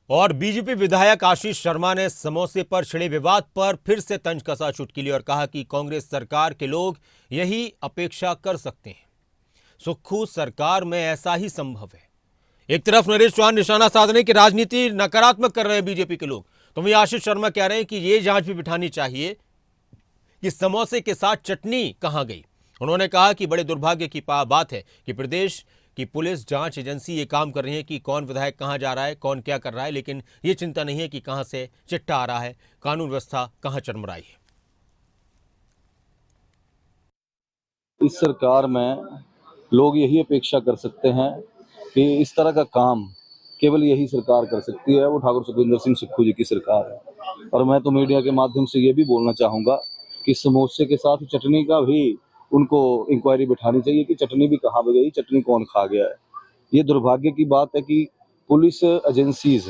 और बीजेपी विधायक आशीष शर्मा ने समोसे पर छिड़े विवाद पर फिर से तंज कसा चुटकुली और कहा कि कांग्रेस सरकार के लोग यही अपेक्षा कर सकते हैं। सुक्खू सरकार में ऐसा ही संभव है। एक तरफ नरेश चौहान निशाना साधने की राजनीति नकारात्मक कर रहे हैं बीजेपी के लोग, तो वहीं आशीष शर्मा कह रहे हैं कि ये जांच भी बिठानी चाहिए कि समोसे के साथ चटनी कहां गई। उन्होंने कहा कि बड़े दुर्भाग्य की बात है कि प्रदेश की पुलिस जांच एजेंसी ये काम कर रही है कि कौन विधायक कहां जा रहा है, कौन क्या कर रहा है, लेकिन ये चिंता नहीं है कि कहां से चिट्ठा आ रहा है, कानून व्यवस्था कहां चरमराई है। इस सरकार में लोग यही अपेक्षा कर सकते हैं कि इस तरह का काम केवल यही सरकार कर सकती है, वो ठाकुर सुखविंदर सिंह सुक्खू जी की सरकार है। और मैं तो मीडिया के माध्यम से ये भी बोलना चाहूँगा कि समोसे के साथ चटनी का भी उनको इंक्वायरी बिठानी चाहिए कि चटनी भी कहाँ गई, चटनी कौन खा गया है। ये दुर्भाग्य की बात है कि पुलिस एजेंसीज,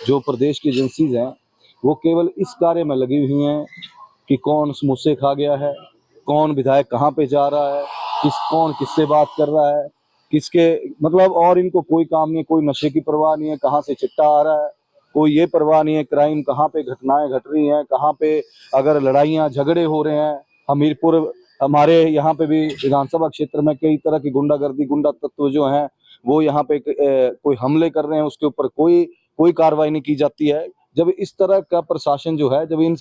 जो प्रदेश की एजेंसीज हैं, वो केवल इस कार्य में लगी हुई हैं कि कौन समोसे खा गया है, कौन विधायक कहाँ पे जा रहा है, कौन किससे बात कर रहा है, किसके मतलब, और इनको कोई काम नहीं है, कोई नशे की परवाह नहीं है, कहाँ से चिट्टा आ रहा है, कोई ये परवाह नहीं है, क्राइम कहाँ पे घटनाएं घट रही हैं, कहाँ पे अगर लड़ाइयाँ झगड़े हो रहे हैं। हमीरपुर हमारे यहाँ पे भी विधानसभा क्षेत्र में कई तरह की गुंडागर्दी, गुंडा तत्व जो हैं वो यहाँ पे कोई हमले कर रहे हैं, उसके ऊपर कोई कार्रवाई नहीं की जाती है। जब इस तरह का प्रशासन जो है, जब इन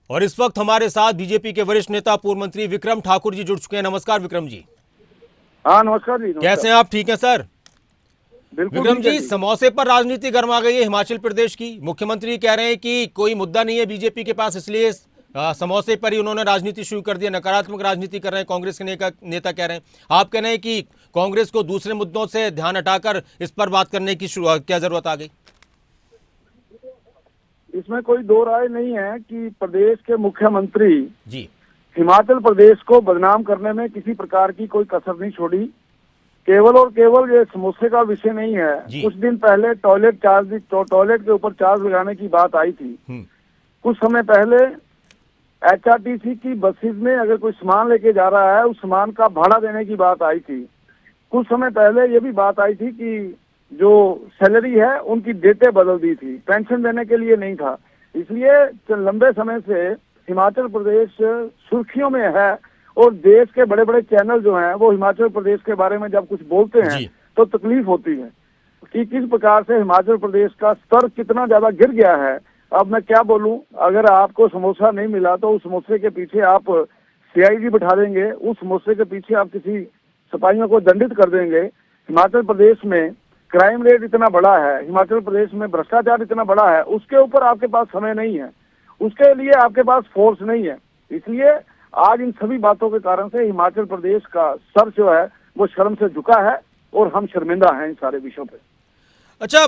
और इस वक्त हमारे साथ बीजेपी के वरिष्ठ नेता पूर्व मंत्री विक्रम ठाकुर जी जुड़ चुके हैं। नमस्कार विक्रम जी। हाँ नमस्कार जी। कैसे हैं आप? ठीक है सर। बिल्कुल विक्रम जी, समोसे पर राजनीति गर्मा गई है हिमाचल प्रदेश की। मुख्यमंत्री कह रहे हैं कि कोई मुद्दा नहीं है बीजेपी के पास, इसलिए समोसे पर ही उन्होंने राजनीति शुरू कर दिया, नकारात्मक राजनीति कर रहे हैं। कांग्रेस के नेता कह रहे हैं, आप कह रहे हैं कि कांग्रेस को दूसरे मुद्दों से ध्यान हटाकर इस पर बात करने की क्या जरूरत आ गई? इसमें कोई दो राय नहीं है कि प्रदेश के मुख्यमंत्री जी हिमाचल प्रदेश को बदनाम करने में किसी प्रकार की कोई कसर नहीं छोड़ी। केवल और केवल ये समोसे का विषय नहीं है। कुछ दिन पहले टॉयलेट के ऊपर चार्ज लगाने की बात आई थी। कुछ समय पहले एचआरटीसी की बसेस में अगर कोई सामान लेके जा रहा है, उस सामान का भाड़ा देने की बात आई थी। कुछ समय पहले ये भी बात आई थी कि जो सैलरी है उनकी डेटें बदल दी थी, पेंशन देने के लिए नहीं था। इसलिए लंबे समय से हिमाचल प्रदेश सुर्खियों में है और देश के बड़े बड़े चैनल जो हैं वो हिमाचल प्रदेश के बारे में जब कुछ बोलते हैं तो तकलीफ होती है कि किस प्रकार से हिमाचल प्रदेश का स्तर कितना ज्यादा गिर गया है। अब मैं क्या बोलूं, अगर आपको समोसा नहीं मिला तो उस समोसे के पीछे आप सीआईडी बिठा देंगे, उस समोसे के पीछे आप किसी सिपाहियों को दंडित कर देंगे। हिमाचल प्रदेश में क्राइम रेट इतना बड़ा है, हिमाचल प्रदेश में भ्रष्टाचार इतना बड़ा है, उसके ऊपर आपके पास समय नहीं है, उसके लिए आपके पास फोर्स नहीं है। इसलिए आज इन सभी बातों के कारण से हिमाचल प्रदेश का सर जो है वो शर्म से झुका है और हम शर्मिंदा हैं इन सारे विषयों पे। अच्छा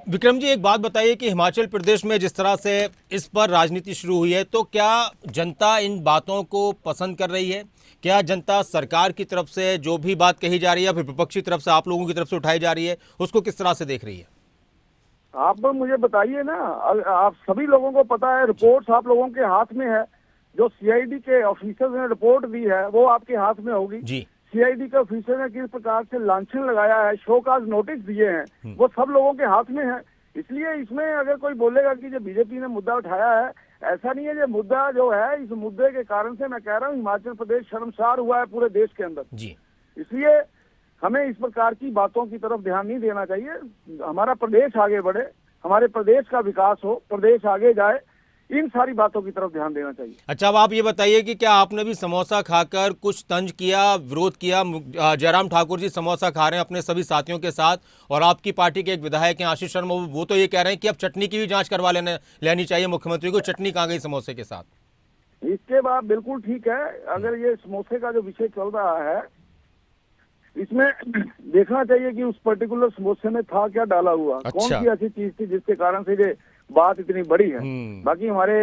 विक्रम जी, एक बात बताइए कि हिमाचल प्रदेश में जिस तरह से इस पर राजनीति शुरू हुई है, तो क्या जनता इन बातों को पसंद कर रही है? क्या जनता सरकार की तरफ से जो भी बात कही जा रही है, फिर विपक्षी तरफ से आप लोगों की तरफ से उठाई जा रही है, उसको किस तरह से देख रही है? आप मुझे बताइए ना, आप सभी लोगों को पता है, रिपोर्ट्स आप लोगों के हाथ में है। जो सीआईडी के ऑफिसर्स ने रिपोर्ट दी है वो आपके हाथ में होगी जी। सीआईडी के ऑफिसर ने किस प्रकार से लांछन लगाया है, शो काज नोटिस दिए हैं, वो सब लोगों के हाथ में है। इसलिए इसमें अगर कोई बोलेगा कि जो बीजेपी ने मुद्दा उठाया है, ऐसा नहीं है। ये मुद्दा जो है, इस मुद्दे के कारण से मैं कह रहा हूँ हिमाचल प्रदेश शर्मसार हुआ है पूरे देश के अंदर जी। इसलिए हमें इस प्रकार की बातों की तरफ ध्यान नहीं देना चाहिए। हमारा प्रदेश आगे बढ़े, हमारे प्रदेश का विकास हो, प्रदेश आगे जाए, इन सारी बातों की तरफ ध्यान देना चाहिए। अच्छा, अब आप ये बताइए कि क्या आपने भी समोसा खाकर कुछ तंज किया, विरोध किया? जयराम ठाकुर जी समोसा खा रहे हैं अपने सभी साथियों के साथ, और आपकी पार्टी के एक विधायक हैं आशीष शर्मा, वो तो ये कह रहे हैं कि अब चटनी की भी जांच करवा लेनी चाहिए मुख्यमंत्री को। चटनी कहाँ गई समोसे के साथ? इसके बाद बिल्कुल ठीक है। अगर ये समोसे का जो विषय चल रहा है, इसमें देखना चाहिए कि उस पर्टिकुलर समोसे में था क्या डाला हुआ। अच्छा। कौन सी ऐसी चीज थी जिसके कारण से ये बात इतनी बड़ी है। बाकी हमारे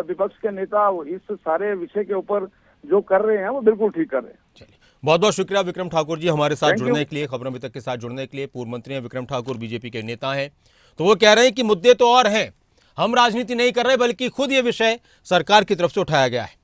विपक्ष के नेता इस सारे विषय के ऊपर जो कर रहे हैं वो बिल्कुल ठीक कर रहे हैं। चलिए, बहुत बहुत शुक्रिया विक्रम ठाकुर जी हमारे साथ जुड़ने के लिए, खबरों तक के साथ जुड़ने के लिए। पूर्व मंत्री हैं विक्रम ठाकुर, बीजेपी के नेता हैं। तो वो कह रहे हैं कि मुद्दे तो और हैं, हम राजनीति नहीं कर रहे, बल्कि खुद ये विषय सरकार की तरफ से उठाया गया है।